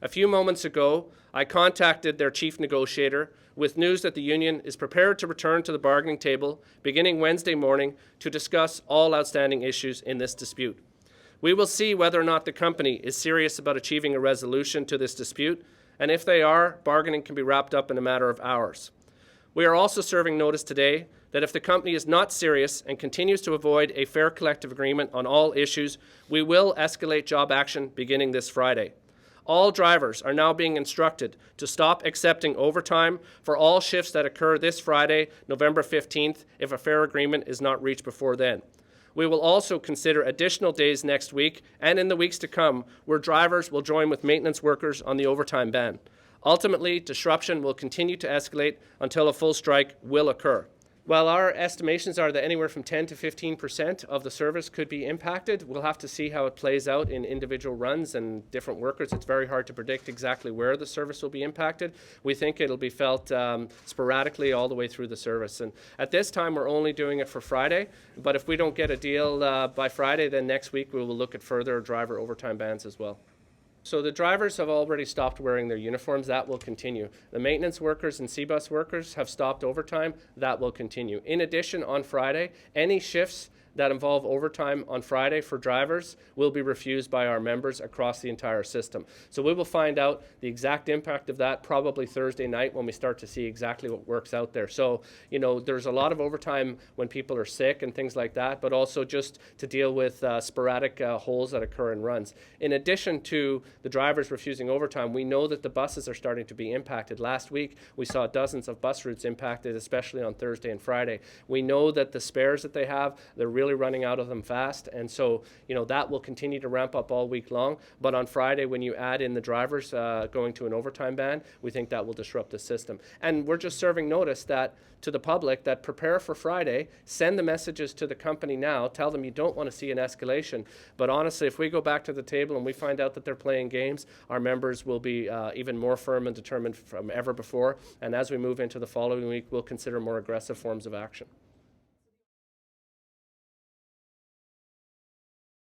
A few moments ago, I contacted their chief negotiator with news that the union is prepared to return to the bargaining table beginning Wednesday morning to discuss all outstanding issues in this dispute. We will see whether or not the company is serious about achieving a resolution to this dispute, and if they are, bargaining can be wrapped up in a matter of hours. We are also serving notice today that if the company is not serious and continues to avoid a fair collective agreement on all issues, we will escalate job action beginning this Friday. All drivers are now being instructed to stop accepting overtime for all shifts that occur this Friday, November 15th, if a fair agreement is not reached before then. We will also consider additional days next week and in the weeks to come where drivers will join with maintenance workers on the overtime ban. Ultimately, disruption will continue to escalate until a full strike will occur. While our estimations are that anywhere from 10 to 15% of the service could be impacted, we'll have to see how it plays out in individual runs and different workers. It's very hard to predict exactly where the service will be impacted. We think it'll be felt sporadically all the way through the service. And at this time, we're only doing it for Friday. But if we don't get a deal by Friday, then next week we will look at further driver overtime bans as well. So the drivers have already stopped wearing their uniforms. That will continue. The maintenance workers and C-bus workers have stopped overtime. That will continue. In addition, on Friday, any shifts that involve overtime on Friday for drivers will be refused by our members across the entire system. So we will find out the exact impact of that probably Thursday night when we start to see exactly what works out there. So, there's a lot of overtime when people are sick and things like that, but also just to deal with sporadic holes that occur in runs. In addition to the drivers refusing overtime, we know that the buses are starting to be impacted. Last week, we saw dozens of bus routes impacted, especially on Thursday and Friday. We know that the spares that they have, they're really running out of them fast, and so that will continue to ramp up all week long. But on Friday, when you add in the drivers going to an overtime ban, we think that will disrupt the system. And we're just serving notice that to the public that prepare for Friday, send the messages to the company now, tell them you don't want to see an escalation. But honestly, if we go back to the table and we find out that they're playing games, our members will be even more firm and determined from ever before. And as we move into the following week, we'll consider more aggressive forms of action.